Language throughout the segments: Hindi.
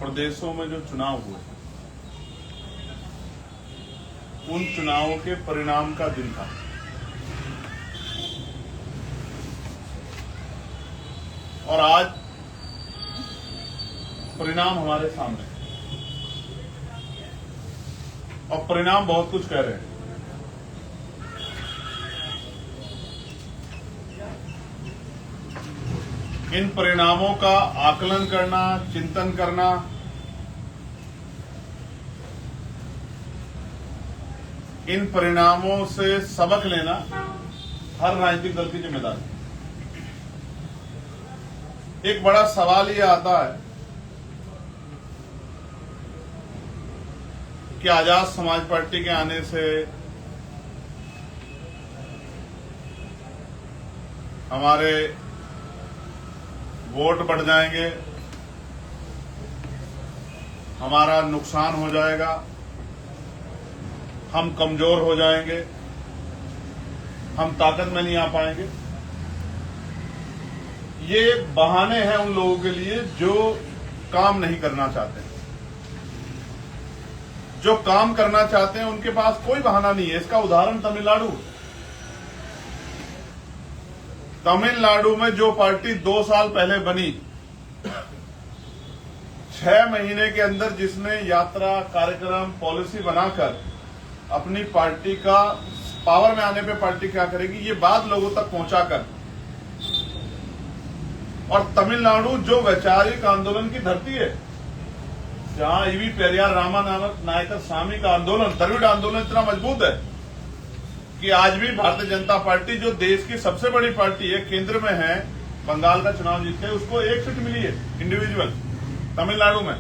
प्रदेशों में जो चुनाव हुए, उन चुनावों के परिणाम का दिन था। और आज परिणाम हमारे सामने, और परिणाम बहुत कुछ कह रहे हैं। इन परिणामों का आकलन करना, चिंतन करना इन परिणामों से सबक लेना हर राजनीतिक दल की जिम्मेदारी। एक बड़ा सवाल ये आता है कि आजाद समाज पार्टी के आने से हमारे वोट बढ़ जाएंगे, हमारा नुकसान हो जाएगा, हम कमजोर हो जाएंगे, हम ताकत में नहीं आ पाएंगे। ये बहाने हैं उन लोगों के लिए जो काम नहीं करना चाहते। जो काम करना चाहते हैं उनके पास कोई बहाना नहीं है। इसका उदाहरण तमिलनाडु। तमिलनाडु में जो पार्टी 2 साल पहले बनी, 6 महीने के अंदर जिसने यात्रा, कार्यक्रम, पॉलिसी बनाकर अपनी पार्टी का पावर में आने पे पार्टी क्या करेगी ये बात लोगों तक पहुंचाकर, और तमिलनाडु जो वैचारिक आंदोलन की धरती है, जहां ईवी पेरियार नायकर स्वामी का आंदोलन, द्रविड़ आंदोलन इतना मजबूत है कि आज भी भारतीय जनता पार्टी जो देश की सबसे बड़ी पार्टी है, केंद्र में है, बंगाल का चुनाव जीत के उसको 1 सीट मिली है इंडिविजुअल तमिलनाडु में।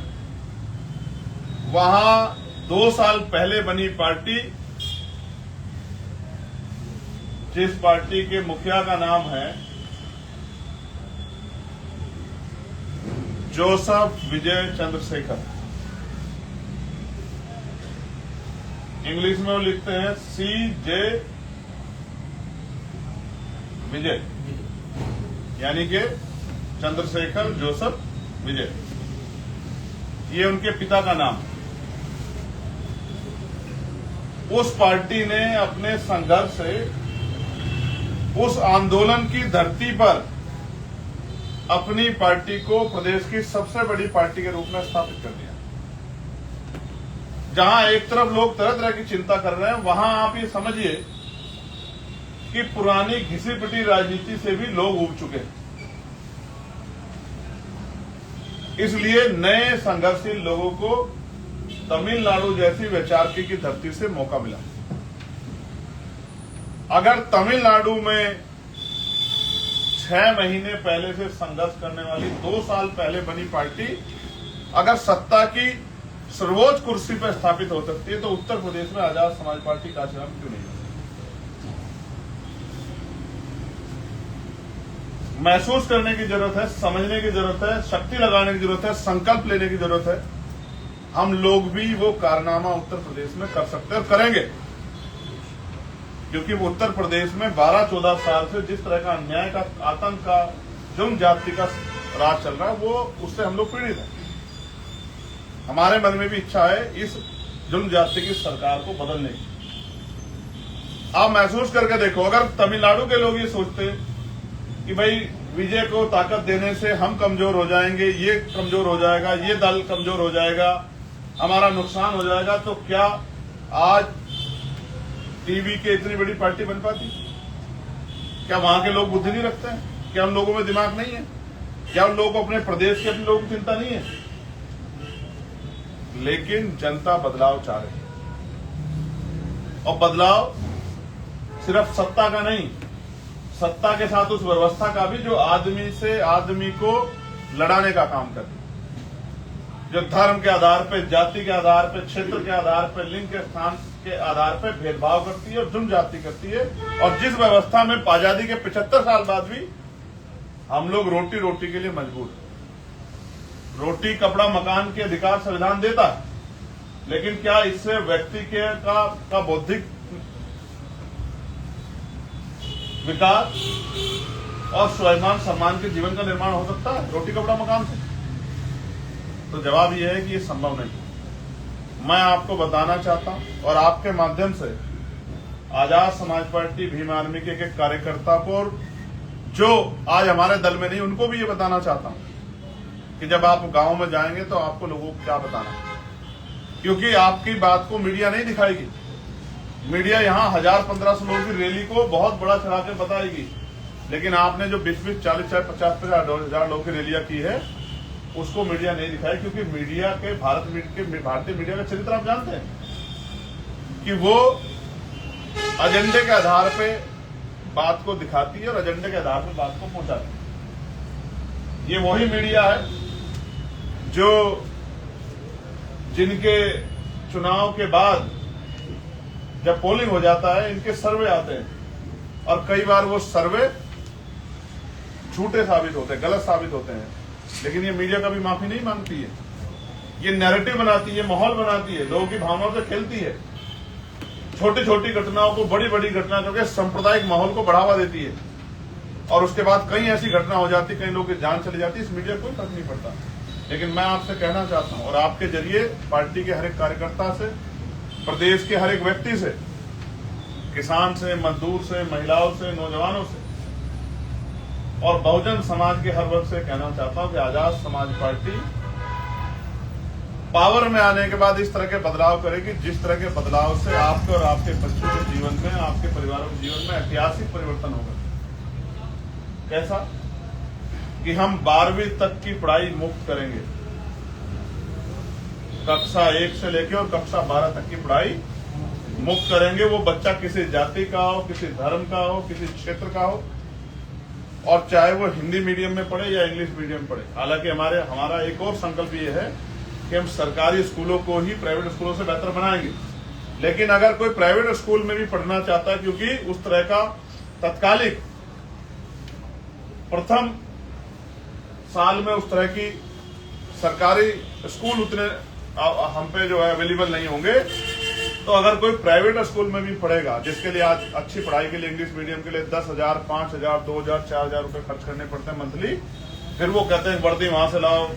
वहां 2 साल पहले बनी पार्टी, जिस पार्टी के मुखिया का नाम है जोसेफ विजय चंद्रशेखर, इंग्लिश में वो लिखते हैं CJ विजय, यानी कि चंद्रशेखर जोसेफ विजय, ये उनके पिता का नाम। उस पार्टी ने अपने संघर्ष से उस आंदोलन की धरती पर अपनी पार्टी को प्रदेश की सबसे बड़ी पार्टी के रूप में स्थापित कर दिया। जहां एक तरफ लोग तरह तरह की चिंता कर रहे हैं, वहां आप ये समझिए कि पुरानी घिसी पिटी राजनीति से भी लोग उब चुके हैं। इसलिए नए संघर्षशील लोगों को तमिलनाडु जैसी वैचारिकी की धरती से मौका मिला। अगर तमिलनाडु में 6 महीने पहले से संघर्ष करने वाली 2 साल पहले बनी पार्टी अगर सत्ता की सर्वोच्च कुर्सी पर स्थापित हो सकती है, तो उत्तर प्रदेश में आजाद समाज पार्टी का चयन क्यों नहीं? महसूस करने की जरूरत है, समझने की जरूरत है, शक्ति लगाने की जरूरत है, संकल्प लेने की जरूरत है। हम लोग भी वो कारनामा उत्तर प्रदेश में कर सकते हैं और करेंगे, क्योंकि उत्तर प्रदेश में 12-14 साल से जिस तरह का अन्याय का, आतंक का, जुर्म जाति का राज चल रहा है, वो उससे हम लोग पीड़ित हैं। हमारे मन में भी इच्छा है इस जुर्म जाति की सरकार को बदलने की। आप महसूस करके देखो, अगर तमिलनाडु के लोग ये सोचते कि भाई विजय को ताकत देने से हम कमजोर हो जाएंगे, ये कमजोर हो जाएगा, ये दल कमजोर हो जाएगा, हमारा नुकसान हो जाएगा, तो क्या आज टीवी के इतनी बड़ी पार्टी बन पाती? क्या वहां के लोग बुद्धि नहीं रखते हैं? क्या उन लोगों में दिमाग नहीं है? क्या उन लोगों को अपने प्रदेश के अपने लोगों की चिंता नहीं है? लेकिन जनता बदलाव चाह रही है, और बदलाव सिर्फ सत्ता का नहीं, सत्ता के साथ उस व्यवस्था का भी जो आदमी से आदमी को लड़ाने का काम करती है, जो धर्म के आधार पर, जाति के आधार पर, क्षेत्र के आधार पर, लिंग के स्थान के आधार पर भेदभाव करती है और जुर्म जाति करती है। और जिस व्यवस्था में आजादी के 75 साल बाद भी हम लोग रोटी रोटी के लिए मजबूर हैं। रोटी, कपड़ा, मकान के अधिकार संविधान देता है, लेकिन क्या इससे व्यक्ति का बौद्धिक विकास और स्वाभिमान सम्मान के जीवन का निर्माण हो सकता है रोटी, कपड़ा, मकान से? तो जवाब यह है कि ये संभव नहीं। मैं आपको बताना चाहता हूं और आपके माध्यम से आजाद समाज पार्टी भीम आर्मी के एक कार्यकर्ता को और जो आज हमारे दल में नहीं उनको भी ये बताना चाहता हूं कि जब आप गांव में जाएंगे तो आपको लोगों को क्या बताना, क्योंकि आपकी बात को मीडिया नहीं दिखाएगी। मीडिया यहाँ 1000-1500 लोगों की रैली को बहुत बड़ा चढ़ा के बताएगी, लेकिन आपने जो 20-20, 40-40, 50-50 लोगों की रैलियां की है उसको मीडिया नहीं दिखाई, क्योंकि मीडिया के भारतीय मीडिया का चरित्र आप जानते हैं कि वो एजेंडे के आधार पे बात को दिखाती है और एजेंडे के आधार पे बात को पहुंचाती है। ये वही मीडिया है जो जिनके चुनाव के बाद जब पोलिंग हो जाता है इनके सर्वे आते हैं और कई बार वो सर्वे झूठे साबित होते हैं, गलत साबित होते हैं, लेकिन ये मीडिया कभी माफी नहीं मांगती है। ये नैरेटिव बनाती है, माहौल बनाती है, लोगों की भावनाओं से खेलती है, छोटी छोटी घटनाओं को बड़ी बड़ी घटना करके सांप्रदायिक माहौल को बढ़ावा देती है और उसके बाद कई ऐसी घटना हो जाती, कई लोगों की जान चली जाती, इस मीडिया को कोई फर्क नहीं पड़ता। लेकिन मैं आपसे कहना चाहता हूं और आपके जरिए पार्टी के हर एक कार्यकर्ता से, प्रदेश के हर एक व्यक्ति से, किसान से, मजदूर से, महिलाओं से, नौजवानों से और बहुजन समाज के हर वर्ग से कहना चाहता हूं कि आजाद समाज पार्टी पावर में आने के बाद इस तरह के बदलाव करेगी जिस तरह के बदलाव से आपके और आपके बच्चों के जीवन में, आपके परिवारों के जीवन में ऐतिहासिक परिवर्तन होगा। कैसा कि हम 12वीं तक की पढ़ाई मुफ्त करेंगे, कक्षा 1 से लेकर और कक्षा 12 तक की पढ़ाई मुफ्त करेंगे। वो बच्चा किसी जाति का हो, किसी धर्म का हो, किसी क्षेत्र का हो, और चाहे वो हिंदी मीडियम में पढ़े या इंग्लिश मीडियम पढ़े। हालांकि हमारा एक और संकल्प ये है कि हम सरकारी स्कूलों को ही प्राइवेट स्कूलों से बेहतर बनाएंगे, लेकिन अगर कोई प्राइवेट स्कूल में भी पढ़ना चाहता है, क्योंकि उस तरह का तत्कालिक प्रथम साल में उस तरह की सरकारी स्कूल उतने हम पे जो है अवेलेबल नहीं होंगे, तो अगर कोई प्राइवेट स्कूल में भी पढ़ेगा, जिसके लिए आज अच्छी पढ़ाई के लिए इंग्लिश मीडियम के लिए 10,000, 5,000, 2,000, 4,000 रुपए खर्च करने पड़ते हैं मंथली, फिर वो कहते हैं वर्दी वहां से लाओ,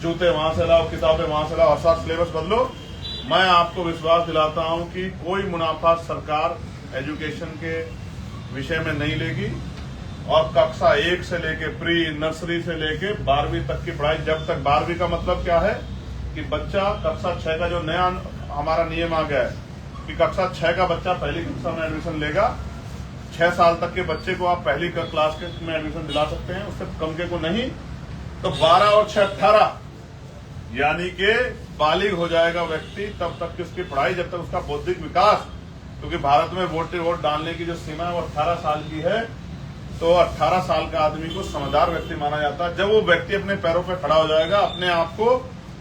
जूते वहां से लाओ, किताबें वहां से लाओ, हर साल सिलेबस बदलो। मैं आपको विश्वास दिलाता हूं कि कोई मुनाफा सरकार एजुकेशन के विषय में नहीं लेगी और कक्षा 1 से लेके प्री नर्सरी से लेके 12वीं तक की पढ़ाई, जब तक 12वीं का मतलब क्या है कि बच्चा कक्षा 6 का जो नया हमारा नियम आ गया है कि कक्षा 6 का बच्चा पहली कक्षा में एडमिशन लेगा, 6 साल तक के बच्चे को आप पहली क्लास में एडमिशन दिला सकते हैं, उससे कम के को नहीं। तो 12 और 6 18 यानी कि बालिग हो जाएगा व्यक्ति, तब तक की उसकी पढ़ाई, जब तक उसका बौद्धिक विकास, क्योंकि भारत में वोट डालने की जो सीमा है वो 18 साल की है, तो 18 साल का आदमी को समझदार व्यक्ति माना जाता है। जब वो व्यक्ति अपने पैरों पर खड़ा हो जाएगा, अपने आप को,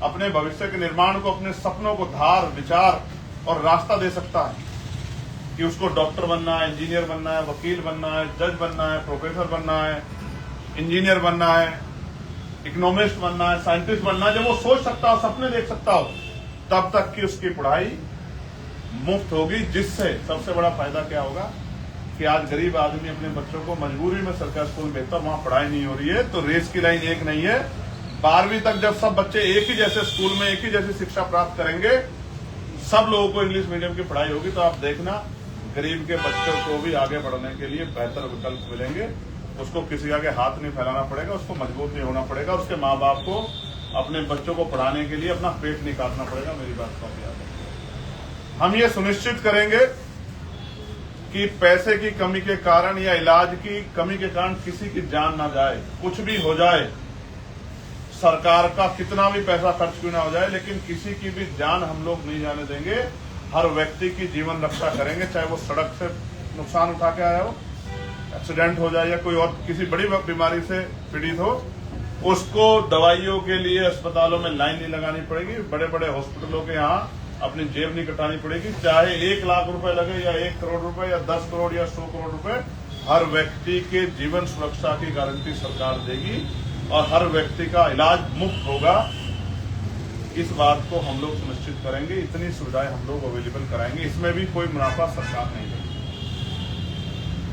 अपने भविष्य के निर्माण को, अपने सपनों को धार, विचार और रास्ता दे सकता है कि उसको डॉक्टर बनना है, इंजीनियर बनना है, वकील बनना है, जज बनना है, प्रोफेसर बनना है, इंजीनियर बनना है, इकोनॉमिस्ट बनना है, साइंटिस्ट बनना है, जब वो सोच सकता हो, सपने देख सकता हो, तब तक की उसकी पढ़ाई मुफ्त होगी। जिससे सबसे बड़ा फायदा क्या होगा कि आज गरीब आदमी अपने बच्चों को मजबूरी में सरकारी स्कूल भेजता, वहां पढ़ाई नहीं हो रही है, तो रेस की लाइन एक नहीं है। 12वीं तक जब सब बच्चे एक ही जैसे स्कूल में एक ही जैसी शिक्षा प्राप्त करेंगे, सब लोगों को इंग्लिश मीडियम की पढ़ाई होगी, तो आप देखना गरीब के बच्चों को भी आगे बढ़ने के लिए बेहतर विकल्प मिलेंगे। उसको किसी आगे हाथ नहीं फैलाना पड़ेगा, उसको मजबूत नहीं होना पड़ेगा, उसके माँ बाप को अपने बच्चों को पढ़ाने के लिए अपना पेट नहीं काटना पड़ेगा। मेरी बात का याद है। हम ये सुनिश्चित करेंगे कि पैसे की कमी के कारण या इलाज की कमी के कारण किसी की जान ना जाए। कुछ भी हो जाए, सरकार का कितना भी पैसा खर्च क्यों ना हो जाए, लेकिन किसी की भी जान हम लोग नहीं जाने देंगे। हर व्यक्ति की जीवन रक्षा करेंगे, चाहे वो सड़क से नुकसान उठा के आया हो, एक्सीडेंट हो जाए या कोई और किसी बड़ी बीमारी से पीड़ित हो, उसको दवाइयों के लिए अस्पतालों में लाइन नहीं लगानी पड़ेगी, बड़े बड़े हॉस्पिटलों के यहाँ अपनी जेब नहीं कटानी पड़ेगी। चाहे 1 लाख रुपए लगे या 1 करोड़ रुपए या 10 करोड़ या 100 करोड़ रुपए, हर व्यक्ति के जीवन सुरक्षा की गारंटी सरकार देगी और हर व्यक्ति का इलाज मुफ्त होगा। इस बात को हम लोग सुनिश्चित करेंगे, इतनी सुविधाएं हम लोग अवेलेबल कराएंगे। इसमें भी कोई मुनाफा सरकार नहीं देगी,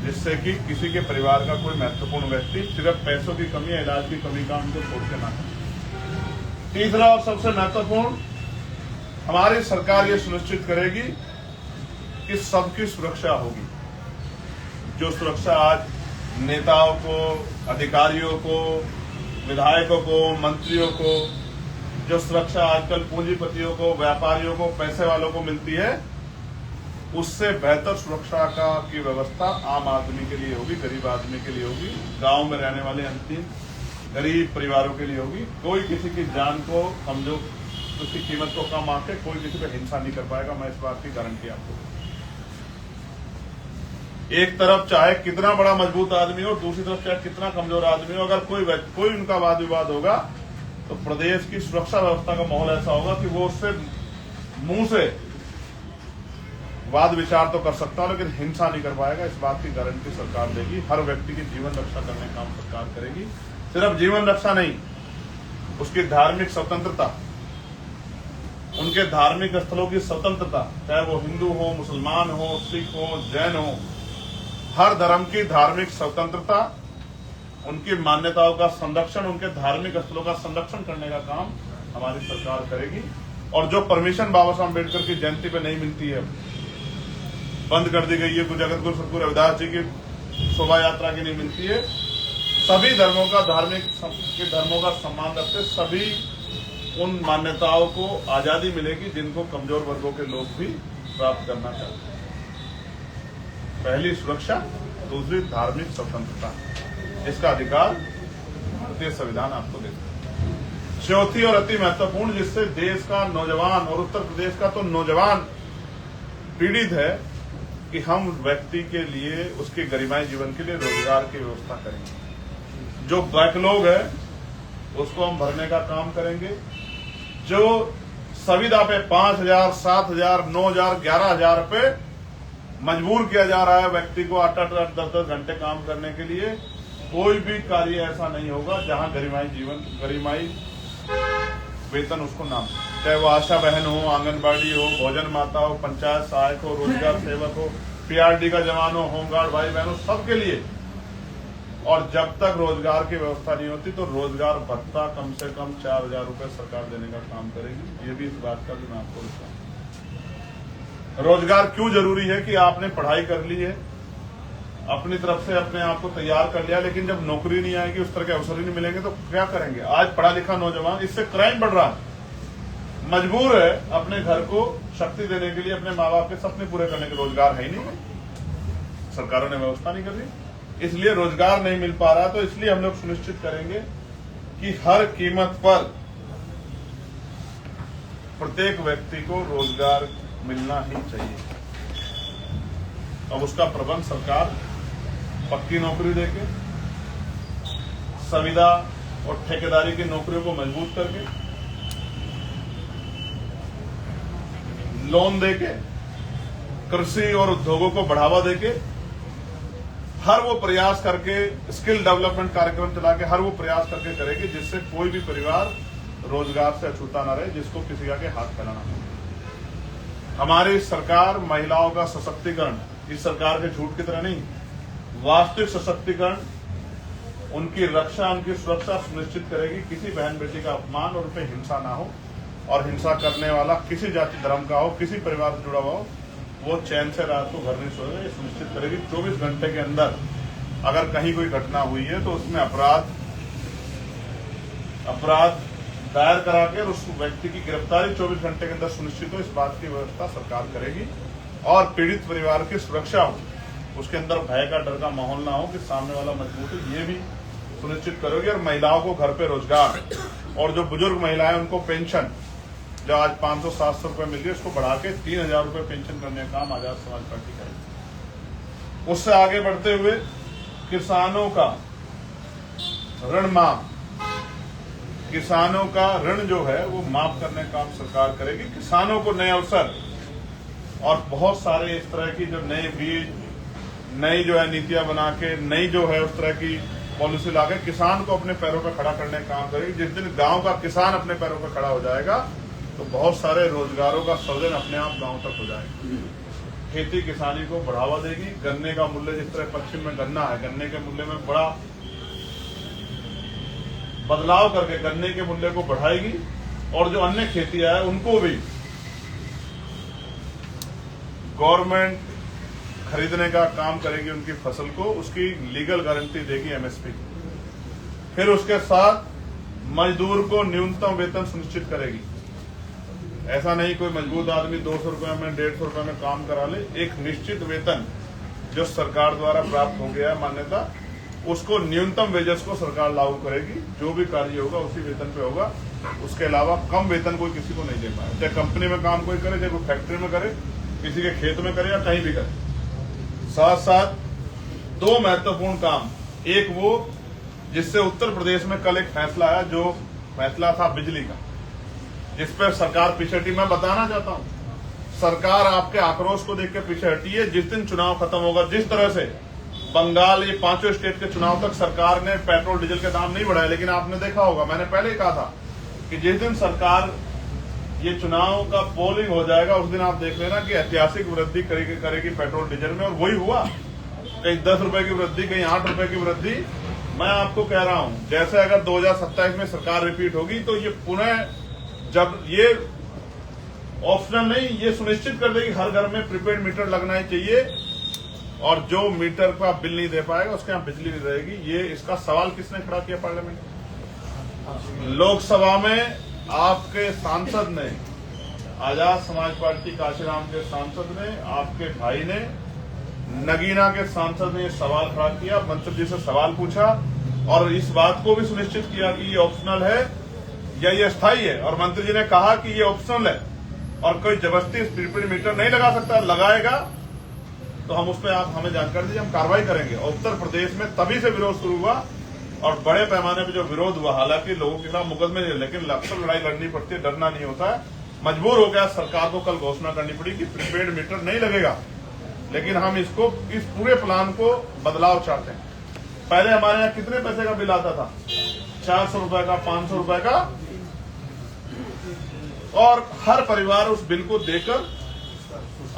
जिससे कि किसी के परिवार का कोई महत्वपूर्ण व्यक्ति सिर्फ पैसों की कमी या इलाज की कमी का उनको छोड़ के ना करे। तीसरा और सबसे महत्वपूर्ण, हमारी सरकार ये सुनिश्चित करेगी कि सबकी सुरक्षा होगी। जो सुरक्षा आज नेताओं को, अधिकारियों को, विधायकों को, मंत्रियों को, जो सुरक्षा आजकल पूंजीपतियों को, व्यापारियों को, पैसे वालों को मिलती है, उससे बेहतर सुरक्षा की व्यवस्था आम आदमी के लिए होगी, गरीब आदमी के लिए होगी, गांव में रहने वाले अंतिम गरीब परिवारों के लिए होगी। कोई किसी की जान को कमजोर, उसकी कीमत को कम आके कोई किसी पे हिंसा नहीं कर पाएगा। मैं इस बात की गारंटी आपको। एक तरफ चाहे कितना बड़ा मजबूत आदमी हो, दूसरी तरफ चाहे कितना कमजोर आदमी हो, अगर कोई उनका वाद विवाद होगा तो प्रदेश की सुरक्षा व्यवस्था का माहौल ऐसा होगा कि वो उससे मुंह से वाद विचार तो कर सकता है, लेकिन हिंसा नहीं कर पाएगा। इस बात की गारंटी सरकार देगी। हर व्यक्ति की जीवन रक्षा करने का काम सरकार करेगी। सिर्फ जीवन रक्षा नहीं, उसकी धार्मिक स्वतंत्रता, उनके धार्मिक स्थलों की स्वतंत्रता, चाहे वो हिंदू हो, मुसलमान हो, सिख हो, जैन हो, हर धर्म की धार्मिक स्वतंत्रता, उनकी मान्यताओं का संरक्षण, उनके धार्मिक स्थलों का संरक्षण करने का काम हमारी सरकार करेगी। और जो परमिशन बाबा साहब अम्बेडकर की जयंती पे नहीं मिलती है, बंद कर दी गई है, जगत गुरु सतगुरु रविदास जी की शोभा यात्रा की नहीं मिलती है, सभी धर्मों का, धार्मिक के धर्मों का सम्मान रखते सभी उन मान्यताओं को आजादी मिलेगी जिनको कमजोर वर्गों के लोग भी प्राप्त करना चाहते हैं। पहली सुरक्षा, दूसरी धार्मिक स्वतंत्रता, इसका अधिकार भारतीय संविधान आपको देता है। चौथी और अति महत्वपूर्ण, जिससे देश का नौजवान और उत्तर प्रदेश का तो नौजवान पीड़ित है, कि हम व्यक्ति के लिए, उसके गरिमाई जीवन के लिए रोजगार की व्यवस्था करेंगे। जो बैकलॉग है उसको हम भरने का काम करेंगे। जो संविदा पे 5,000, 7,000, 9,000, 11,000 रुपए मजबूर किया जा रहा है व्यक्ति को 8-8, 10-10 घंटे काम करने के लिए, कोई भी कार्य ऐसा नहीं होगा जहां गरिमाई वेतन उसको ना, चाहे वो आशा बहन हो, आंगनबाड़ी हो, भोजन माता हो, पंचायत सहायक हो, रोजगार सेवक हो, पीआरडी का जवान हो, होमगार्ड भाई बहनों, सबके लिए। और जब तक रोजगार की व्यवस्था नहीं होती तो रोजगार भत्ता कम से कम 4,000 रुपए सरकार देने का काम करेगी। ये भी इस बात का भी मैं आपको बताऊं। रोजगार क्यों जरूरी है कि आपने पढ़ाई कर ली है, अपनी तरफ से अपने आप को तैयार कर लिया, लेकिन जब नौकरी नहीं आएगी, उस तरह के अवसर ही नहीं मिलेंगे तो क्या करेंगे। आज पढ़ा लिखा नौजवान, इससे क्राइम बढ़ रहा है, मजबूर है अपने घर को शक्ति देने के लिए, अपने माँ बाप के सपने पूरे करने के। रोजगार है ही नहीं, सरकारों ने व्यवस्था नहीं कर दी, इसलिए रोजगार नहीं मिल पा रहा। तो इसलिए हम लोग सुनिश्चित करेंगे कि हर कीमत पर प्रत्येक व्यक्ति को रोजगार मिलना ही चाहिए। अब उसका प्रबंध सरकार पक्की नौकरी देके, संविदा और ठेकेदारी की नौकरियों को मजबूत करके, लोन देके, कृषि और उद्योगों को बढ़ावा देके, हर वो प्रयास करके, स्किल डेवलपमेंट कार्यक्रम चला के हर वो प्रयास करके करेगी जिससे कोई भी परिवार रोजगार से अछूता न रहे, जिसको किसी का के हाथ फैलाना हो। हमारी सरकार महिलाओं का सशक्तिकरण, इस सरकार के झूठ की तरह नहीं, वास्तविक सशक्तिकरण, उनकी रक्षा, उनकी सुरक्षा सुनिश्चित करेगी। किसी बहन बेटी का अपमान और उन पर हिंसा ना हो, और हिंसा करने वाला किसी जाति धर्म का हो, किसी परिवार से जुड़ा हुआ हो, वो चैन से रात को घर नहीं सोएगा। ये सुनिश्चित करेगी 24 घंटे के अंदर अगर कहीं कोई घटना हुई है तो उसमें अपराध दायर करा के उस व्यक्ति की गिरफ्तारी 24 घंटे के अंदर सुनिश्चित हो। इस बात की व्यवस्था सरकार करेगी। और पीड़ित परिवार की सुरक्षा हो, उसके अंदर भय का, डर का माहौल ना हो कि सामने वाला मजबूत है, ये भी सुनिश्चित करोगी। और महिलाओं को घर पे रोजगार, और जो बुजुर्ग महिलाएं उनको पेंशन, जो आज 500-700 रुपए मिल रही है, उसको बढ़ा के 3,000 रुपए पेंशन करने का काम आजाद समाज पार्टी करेगी। उससे आगे बढ़ते हुए किसानों का ऋण माफ, किसानों का ऋण जो है वो माफ करने का काम सरकार करेगी। किसानों को नए अवसर और बहुत सारे इस तरह की जो नए बीज, नई जो है नीतियां बना के, नई जो है उस तरह की पॉलिसी लाके किसान को अपने पैरों पर खड़ा करने का काम करेगी। जिस दिन गांव का किसान अपने पैरों पर खड़ा हो जाएगा तो बहुत सारे रोजगारों का सृजन अपने आप गांव तक हो जाएगा। खेती किसानी को बढ़ावा देगी। गन्ने का मूल्य, जिस तरह पश्चिम में गन्ना है, गन्ने के मूल्य में बड़ा बदलाव करके गन्ने के मूल्य को बढ़ाएगी। और जो अन्य खेतियां है उनको भी गवर्नमेंट खरीदने का काम करेगी उनकी फसल को, उसकी लीगल गारंटी देगी एमएसपी। फिर उसके साथ मजदूर को न्यूनतम वेतन सुनिश्चित करेगी। ऐसा नहीं कोई मजबूत आदमी 200 रुपए में 150 रुपए में काम करा ले। एक निश्चित वेतन जो सरकार द्वारा प्राप्त हो गया है मान्यता, उसको न्यूनतम वेजेस को सरकार लागू करेगी। जो भी कार्य होगा उसी वेतन पे होगा, उसके अलावा कम वेतन कोई किसी को नहीं दे पाए। चाहे कंपनी में काम कोई करे, चाहे कोई फैक्ट्री में करे, किसी के खेत में करे या कहीं भी करे। साथ साथ दो महत्वपूर्ण काम, एक वो जिससे उत्तर प्रदेश में कल एक फैसला आया, जो फैसला था बिजली का, जिस पर सरकार पीछे हटी। मैं बताना चाहता हूं, सरकार आपके आक्रोश को देख के पीछे हटी है। जिस दिन चुनाव खत्म होगा, जिस तरह से बंगाल, ये 5 स्टेट के चुनाव तक सरकार ने पेट्रोल डीजल के दाम नहीं बढ़ाए, लेकिन आपने देखा होगा, मैंने पहले ही कहा था कि जिस दिन सरकार ये चुनाव का पोलिंग हो जाएगा, उस दिन आप देख लेना कि ऐतिहासिक वृद्धि करेगी पेट्रोल डीजल में। और वही हुआ, कहीं 10 रुपए की वृद्धि, कहीं 8 रुपए की वृद्धि। मैं आपको कह रहा हूं, जैसे अगर 2027 में सरकार रिपीट होगी तो ये पुनः, जब ये ऑप्शनल नहीं, ये सुनिश्चित कर देगी हर घर में प्रीपेड मीटर लगना ही चाहिए, और जो मीटर का बिल नहीं दे पाएगा उसके यहाँ बिजली नहीं रहेगी। ये इसका सवाल किसने खड़ा किया पार्लियामेंट में? लोकसभा में आपके सांसद ने, आजाद समाज पार्टी काशीराम के सांसद ने, आपके भाई ने, नगीना के सांसद ने ये सवाल खड़ा किया। मंत्री जी से सवाल पूछा और इस बात को भी सुनिश्चित किया कि ये ऑप्शनल है या ये स्थायी है, और मंत्री जी ने कहा कि ये ऑप्शनल है और कोई जबरदस्ती प्रीपेड मीटर नहीं लगा सकता। लगाएगा तो हम उस पर, आप हमें जानकारी दीजिए, हम कार्रवाई करेंगे। और उत्तर प्रदेश में तभी से विरोध शुरू हुआ और बड़े पैमाने पर जो विरोध हुआ, हालांकि लोगों के खिलाफ मुकदमे, लेकिन अक्सर लड़ाई लड़नी पड़ती है, डरना नहीं होता है। मजबूर हो गया सरकार को कल घोषणा करनी पड़ी कि प्रीपेड मीटर नहीं लगेगा, लेकिन हम इसको, इस पूरे प्लान को बदलाव चाहते हैं। पहले हमारे यहाँ कितने पैसे का बिल आता था? 400 रुपए का, 500 रुपए का, और हर परिवार उस बिल को देकर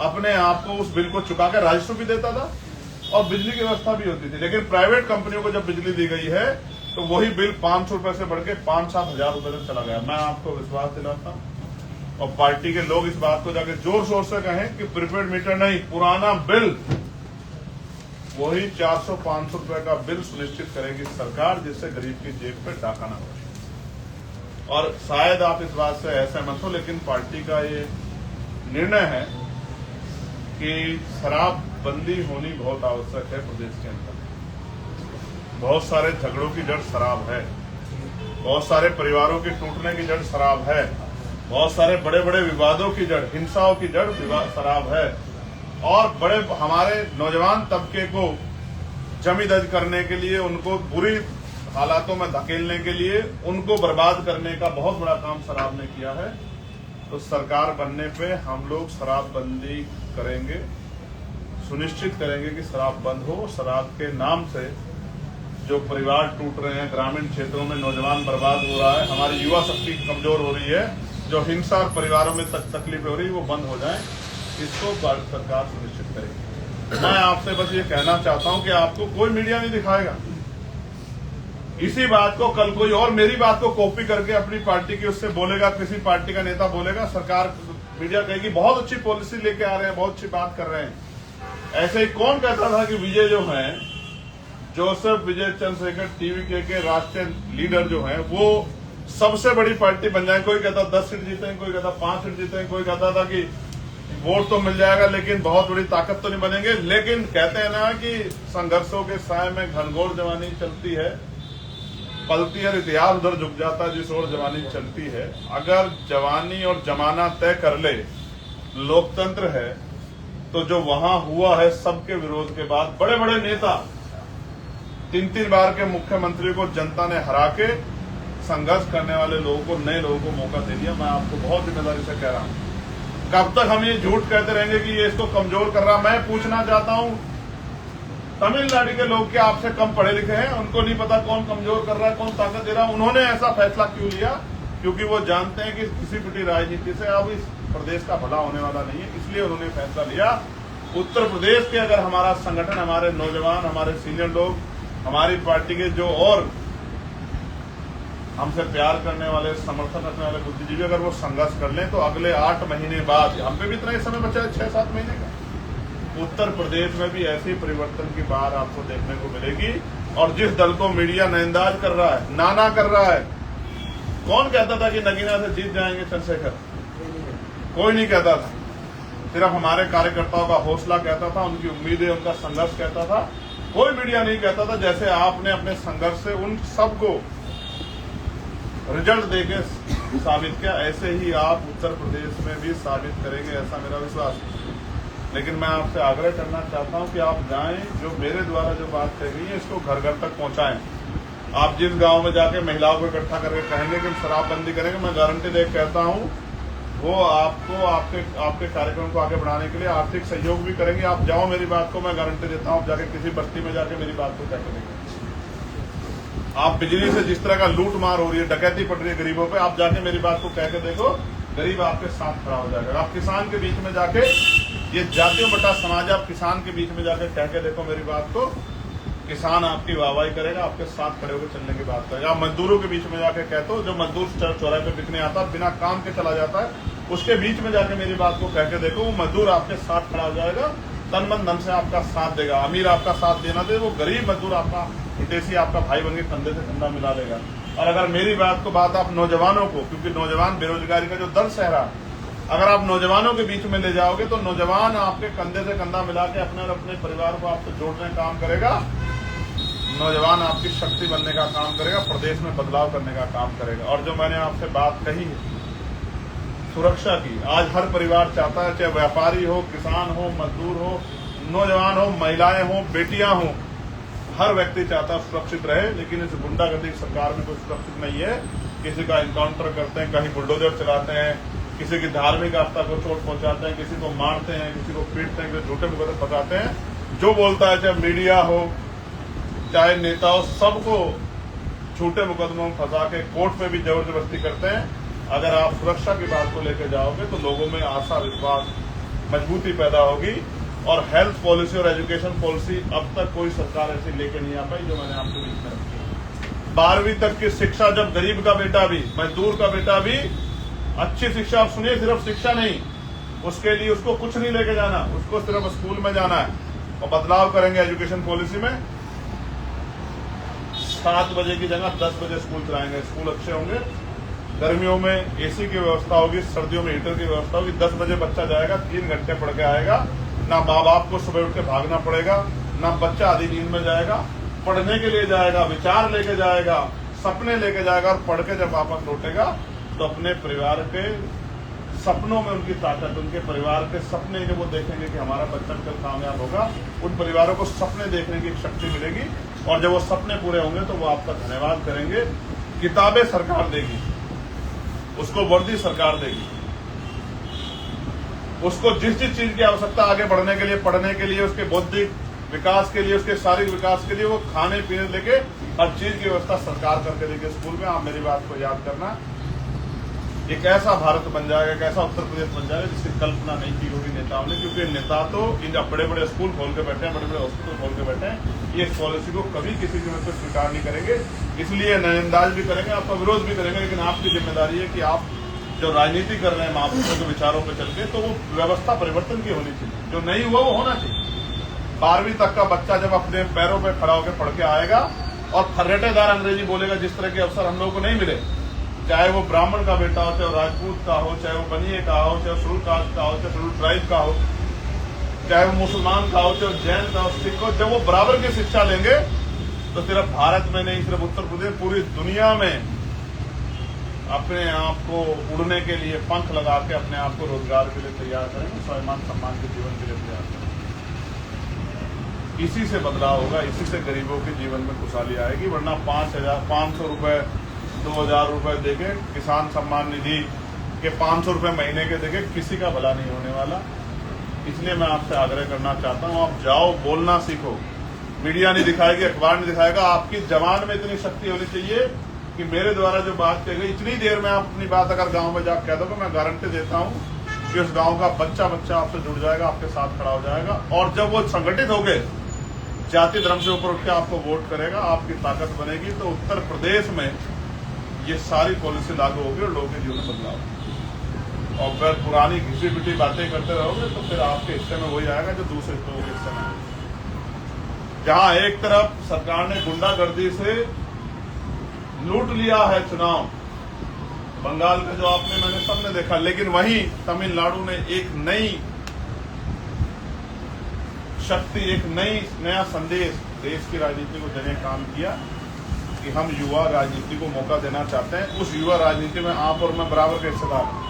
अपने आप को, उस बिल को चुका कर राजस्व भी देता था और बिजली की व्यवस्था भी होती थी। लेकिन प्राइवेट कंपनियों को जब बिजली दी गई है तो वही बिल 500 रुपए से बढ़ के 5-7 हजार रुपए तक चला गया। मैं आपको विश्वास दिलाता हूं, और पार्टी के लोग इस बात को जाके जोर शोर से कहें कि प्रीपेड मीटर नहीं, पुराना बिल, वही 400-500 रुपए का बिल सुनिश्चित करेगी सरकार, जिससे गरीब की जेब पे डाका ना हो। और शायद आप इस बात से असहमत हो, लेकिन पार्टी का ये निर्णय है कि शराबबंदी होनी बहुत आवश्यक है प्रदेश के अंदर। बहुत सारे झगड़ों की जड़ शराब है, बहुत सारे परिवारों के टूटने की जड़ शराब है, बहुत सारे बड़े बड़े विवादों की जड़, हिंसाओं की जड़ शराब है, और बड़े हमारे नौजवान तबके को जमी दर्ज करने के लिए, उनको बुरी हालातों में धकेलने के लिए, उनको बर्बाद करने का बहुत बड़ा काम शराब ने किया है। तो सरकार बनने पे हम लोग शराबबंदी करेंगे, सुनिश्चित करेंगे कि शराब बंद हो। शराब के नाम से जो परिवार टूट रहे हैं, ग्रामीण क्षेत्रों में नौजवान बर्बाद हो रहा है, हमारी युवा शक्ति कमजोर हो रही है, जो हिंसा और परिवारों में तकलीफ हो रही है, वो बंद हो जाए, इसको सरकार सुनिश्चित करेगी। मैं आपसे बस ये कहना चाहता हूं कि आपको कोई मीडिया नहीं दिखाएगा। इसी बात को कल कोई और मेरी बात को कॉपी करके अपनी पार्टी की उससे बोलेगा, किसी पार्टी का नेता बोलेगा, सरकार मीडिया कहेगी बहुत अच्छी पॉलिसी लेके आ रहे हैं, बहुत अच्छी बात कर रहे हैं। ऐसे ही कौन कहता था कि विजय जो है, जोसेफ विजय चंद्रशेखर टीवी के राष्ट्रीय लीडर जो है, वो सबसे बड़ी पार्टी बन जाए। कोई कहता 10 सीट जीतेंगे, कोई कहता 5 सीट जीतेंगे, कोई कहता था कि वोट तो मिल जाएगा लेकिन बहुत बड़ी ताकत तो नहीं बनेंगे। लेकिन कहते हैं ना कि संघर्षों के साय में घनघोर जवानी चलती है, पलती है, इतिहास उधर झुक जाता है जिस ओर जवानी चलती है। अगर जवानी और जमाना तय कर ले, लोकतंत्र है, तो जो वहां हुआ है सबके विरोध के बाद, बड़े बड़े नेता 3-3 बार के मुख्यमंत्री को जनता ने हरा के संघर्ष करने वाले लोगों को, नए लोगों को मौका दे दिया। मैं आपको बहुत जिम्मेदारी से कह रहा हूं, कब तक हम ये झूठ कहते रहेंगे कि ये इसको कमजोर कर रहा। मैं पूछना चाहता हूं, तमिलनाडु के लोग क्या आपसे कम पढ़े लिखे हैं? उनको नहीं पता कौन कमजोर कर रहा है, कौन ताकत दे रहा है? उन्होंने ऐसा फैसला क्यों लिया? क्योंकि वो जानते हैं कि किसी पिटी राजनीति से अब इस प्रदेश का भला होने वाला नहीं है, इसलिए उन्होंने फैसला लिया। उत्तर प्रदेश के अगर हमारा संगठन, हमारे नौजवान, हमारे सीनियर लोग, हमारी पार्टी के जो और हमसे प्यार करने वाले, समर्थन रखने वाले बुद्धिजीवी अगर वो संघर्ष कर लें तो अगले 8 महीने बाद, हम पे भी इतना ही समय बचा है 6-7 महीने का, उत्तर प्रदेश में भी ऐसे ही परिवर्तन की बात आपको देखने को मिलेगी। और जिस दल को मीडिया नजरअंदाज कर रहा है, नाना कर रहा है, कौन कहता था कि नगीना से जीत जाएंगे चंद्रशेखर? कोई नहीं कहता था। सिर्फ हमारे कार्यकर्ताओं का हौसला कहता था, उनकी उम्मीदें, उनका संघर्ष कहता था। कोई मीडिया नहीं कहता था। जैसे आपने अपने संघर्ष से उन सबको रिजल्ट देके साबित किया, ऐसे ही आप उत्तर प्रदेश में भी साबित करेंगे, ऐसा मेरा विश्वास है। लेकिन मैं आपसे आग्रह करना चाहता हूं कि आप जाएं, जो मेरे द्वारा जो बात कही गई है इसको घर घर तक पहुंचाएं। आप जिस गांव में जाके महिलाओं को इकट्ठा करके कहेंगे कि हम शराबबंदी करेंगे, मैं गारंटी दे कहता हूं वो आपको आपके कार्यक्रम को आगे बढ़ाने के लिए आर्थिक सहयोग भी करेंगे। आप जाओ, मेरी बात को मैं गारंटी देता हूं, आप जाके किसी बस्ती में जाके मेरी बात को कह करेंगे। आप बिजली से जिस तरह का लूट मार हो रही है, डकैती पड़ रही है गरीबों पे, आप जाके मेरी बात को कह के देखो, गरीब आपके साथ खड़ा हो जाएगा। आप किसान के बीच में जाके, ये जातियों बटा समाज, आप किसान के बीच में जाके कह के देखो मेरी बात को, किसान आपकी वाहवाही करेगा, आपके साथ खड़े होकर चलने की बात करेगा। आप मजदूरों के बीच में जाके कहते हो, जो मजदूर चौराहे पे बिकने आता है, बिना काम के चला जाता है, उसके बीच में जाके मेरी बात को कह के देखो, वो मजदूर आपके साथ खड़ा हो जाएगा, तन मन धन से आपका साथ देगा। अमीर आपका साथ देना दे, वो गरीब मजदूर आपका हितैषी, आपका भाई बन के कंधे से कंधा मिला लेगा। और अगर मेरी बात आप नौजवानों को, क्योंकि नौजवान बेरोजगारी का जो दर्द सह रहा है, अगर आप नौजवानों के बीच में ले जाओगे तो नौजवान आपके कंधे से कंधा मिला के अपने और अपने परिवार को आपसे जोड़ने का काम करेगा। नौजवान आपकी शक्ति बनने का काम करेगा, प्रदेश में बदलाव करने का काम करेगा। और जो मैंने आपसे बात कही है सुरक्षा की, आज हर परिवार चाहता है, चाहे व्यापारी हो, किसान हो, मजदूर हो, नौजवान हो, महिलाएं हो, बेटियां हो, हर व्यक्ति चाहता है सुरक्षित रहे। लेकिन इस गुंडागर्दी सरकार में कोई सुरक्षित नहीं है। किसी का इनकाउंटर करते हैं, कहीं बुलडोजर चलाते हैं, किसी की धार्मिक आस्था को चोट पहुंचाते हैं, किसी को मारते हैं, किसी को पीटते हैं, किसी झूठे मुकदमे फंसाते हैं। जो बोलता है, चाहे मीडिया हो चाहे नेता हो, सबको झूठे मुकदमों में फंसा के कोर्ट में भी जबरदस्ती करते हैं। अगर आप सुरक्षा की बात को लेकर जाओगे तो लोगों में आशा, विश्वास, मजबूती पैदा होगी। और हेल्थ पॉलिसी और एजुकेशन पॉलिसी अब तक कोई सरकार ऐसी लेके नहीं आ पाई जो मैंने आपको बीच में रखी। 12वीं तक की शिक्षा, जब गरीब का बेटा भी, मजदूर का बेटा भी अच्छी शिक्षा, आप सुनिए, सिर्फ शिक्षा नहीं, उसके लिए उसको कुछ नहीं लेके जाना, उसको सिर्फ स्कूल में जाना है। और बदलाव करेंगे एजुकेशन पॉलिसी में, 7 बजे की जगह 10 बजे स्कूल चलाएंगे। स्कूल अच्छे होंगे, गर्मियों में एसी की व्यवस्था होगी, सर्दियों में हीटर की व्यवस्था होगी। 10 बजे बच्चा जाएगा, 3 घंटे पढ़ के आएगा, ना माँ बाप को सुबह उठ के भागना पड़ेगा, ना बच्चा आधी नींद में जाएगा, पढ़ने के लिए जाएगा, विचार लेके जाएगा, सपने लेके जाएगा। और पढ़ के जब वापस लौटेगा तो अपने परिवार के सपनों में उनकी ताकत, उनके परिवार के सपने जब वो देखेंगे कि हमारा बच्चा कल कामयाब होगा, उन परिवारों को सपने देखने की शक्ति मिलेगी। और जब वो सपने पूरे होंगे तो वो आपका धन्यवाद करेंगे। किताबें सरकार देगी, उसको वर्दी सरकार देगी, उसको जिस जिस चीज की आवश्यकता आगे बढ़ने के लिए, पढ़ने के लिए, उसके बौद्धिक विकास के लिए, उसके शारीरिक विकास के लिए, वो खाने पीने लेके हर चीज की व्यवस्था सरकार करके देगी स्कूल में। आप मेरी बात को याद करना, एक ऐसा भारत बन जाएगा, एक ऐसा उत्तर प्रदेश बन जाएगा जिसकी कल्पना नहीं की होगी नेताओं ने। क्योंकि नेता तो इन बड़े बड़े स्कूल खोल के बैठे हैं, बड़े बड़े हॉस्पिटल खोल के बैठे हैं, ये इस पॉलिसी को कभी किसी कीमत पर स्वीकार नहीं करेंगे। इसलिए नजरअंदाज भी करेंगे, आपका विरोध भी करेंगे। लेकिन आपकी जिम्मेदारी है कि आप जो राजनीति कर रहे हैं महापुरुषों के विचारों पर चल के, तो वो व्यवस्था परिवर्तन की होनी चाहिए। जो नहीं हुआ वो होना चाहिए। 12वीं तक का बच्चा जब अपने पैरों पर खड़ा होकर पढ़ के आएगा और फर्रेटेदार अंग्रेजी बोलेगा, जिस तरह के अवसर हम लोगों को नहीं मिले, चाहे वो ब्राह्मण का बेटा हो, चाहे वो राजपूत का हो, चाहे वो बनिए का हो, चाहे शेड्यूल कास्ट का हो, चाहे शेड्यूल ट्राइब का हो, चाहे वो मुसलमान का हो, चाहे वो जैन का हो, सिख हो, जब वो बराबर की शिक्षा लेंगे तो सिर्फ भारत में नहीं, सिर्फ उत्तर प्रदेश, पूरी दुनिया में अपने आप को उड़ने के लिए पंख लगा के अपने आप को रोजगार के लिए तैयार करेंगे, स्वाभिमान सम्मान के जीवन के लिए तैयार करेंगे। इसी से बदलाव होगा, इसी से गरीबों के जीवन में खुशहाली आएगी। वरना 500 रुपए, 2000 रुपए देके, किसान सम्मान निधि के 500 रुपए महीने के देके किसी का भला नहीं होने वाला। इसलिए मैं आपसे आग्रह करना चाहता हूं, आप जाओ, बोलना सीखो। मीडिया नहीं दिखाएगी, अखबार नहीं दिखाएगा, आपकी जबान में इतनी शक्ति होनी चाहिए कि मेरे द्वारा जो बात कही गई, इतनी देर में आप अपनी बात अगर गांव में जाकर कह दोगे, मैं गारंटी देता हूं कि उस गांव का बच्चा आपसे जुड़ जाएगा, आपके साथ खड़ा हो जाएगा। और जब वो संगठित हो गए, जाति धर्म से ऊपर उठ के आपको वोट करेगा, आपकी ताकत बनेगी, तो उत्तर प्रदेश में ये सारी पॉलिसी लागू होगी और लोगों के जीवन में बदलाव होगा। और फिर पुरानी घिसी पिटी बातें करते रहोगे तो फिर आपके हिस्से में वही आएगा जो दूसरे लोगों के हिस्से में आएगा। जहां एक तरफ सरकार ने गुंडागर्दी से लूट लिया है चुनाव, बंगाल का जो आपने मैंने सबने देखा, लेकिन वहीं तमिलनाडु ने एक नई शक्ति, एक नया संदेश देश की राजनीति को देने काम किया कि हम युवा राजनीति को मौका देना चाहते हैं। उस युवा राजनीति में आप और मैं बराबर के हिस्सेदार हैं।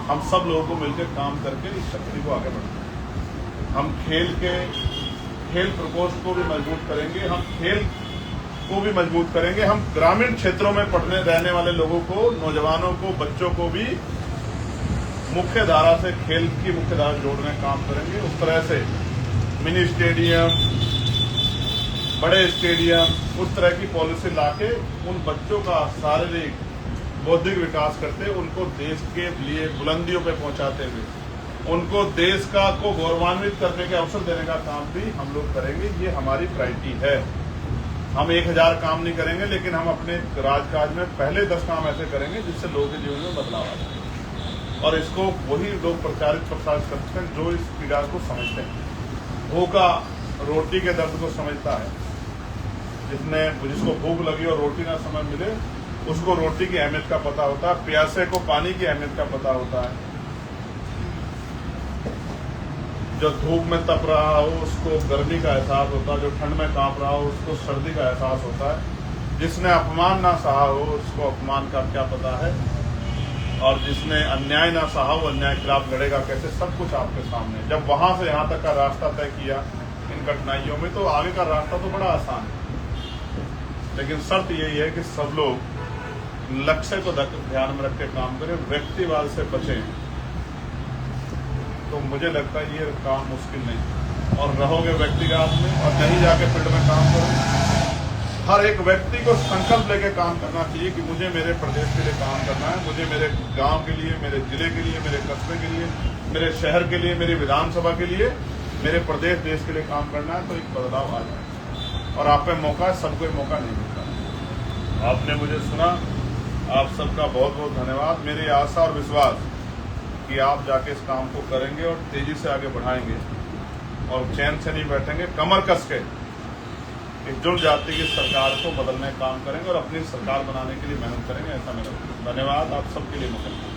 हम सब लोगों को मिलकर काम करके इस शक्ति को आगे बढ़ाते हैं। हम खेल प्रकोष्ठ को भी मजबूत करेंगे, हम खेल को भी मजबूत करेंगे। हम ग्रामीण क्षेत्रों में पढ़ने रहने वाले लोगों को, नौजवानों को, बच्चों को भी मुख्य धारा से, खेल की मुख्य धारा जोड़ने का काम करेंगे। उस तरह से मिनी स्टेडियम, बड़े स्टेडियम, उस तरह की पॉलिसी लाके उन बच्चों का शारीरिक बौद्धिक विकास करते, उनको देश के लिए बुलंदियों पे पहुंचाते हुए उनको देश को गौरवान्वित करने के अवसर देने का काम भी हम लोग करेंगे। ये हमारी प्रायोरिटी है। हम 1000 काम नहीं करेंगे, लेकिन हम अपने राजकाज में पहले 10 काम ऐसे करेंगे जिससे लोगों के जीवन में बदलाव आ जाए। और इसको वही लोग प्रसारित करते हैं जो इस पीड़ा को समझते हैं। भूखा रोटी के दर्द को समझता है। जिसको भूख लगी और रोटी ना समय मिले, उसको रोटी की अहमियत का पता होता है। प्यासे को पानी की अहमियत का पता होता है। जो धूप में तप रहा हो उसको गर्मी का एहसास होता है। जो ठंड में कांप रहा हो उसको सर्दी का एहसास होता है। जिसने अपमान ना सहा हो उसको अपमान का क्या पता है। और जिसने अन्याय ना सहा हो अन्याय के खिलाफ लड़ेगा कैसे, सब कुछ आपके सामने। जब वहां से यहाँ तक का रास्ता तय किया इन कठिनाइयों में, तो आगे का रास्ता तो बड़ा आसान है। लेकिन शर्त यही है कि सब लोग लक्ष्य को ध्यान में रख के काम करें, व्यक्तिवाद से बचें। तो मुझे लगता है ये काम मुश्किल नहीं। और रहोगे व्यक्तिगत में और नहीं जाके फील्ड में काम करो। हर एक व्यक्ति को संकल्प लेके काम करना चाहिए कि मुझे मेरे प्रदेश के लिए काम करना है, मुझे मेरे गांव के लिए, मेरे जिले के लिए, मेरे कस्बे के लिए, मेरे शहर के लिए, मेरी विधानसभा के लिए, मेरे प्रदेश देश के लिए काम करना है। तो एक बदलाव आ जाए और आप पे मौका है, सबको मौका नहीं मिलता। आपने मुझे सुना, आप सबका बहुत बहुत धन्यवाद। मेरी आशा और विश्वास कि आप जाके इस काम को करेंगे और तेजी से आगे बढ़ाएंगे और चैन से नहीं बैठेंगे, कमर कस के एक जुड़ जाति की सरकार को बदलने का काम करेंगे और अपनी सरकार बनाने के लिए मेहनत करेंगे। ऐसा मेरा धन्यवाद आप सबके लिए मुकम्मल।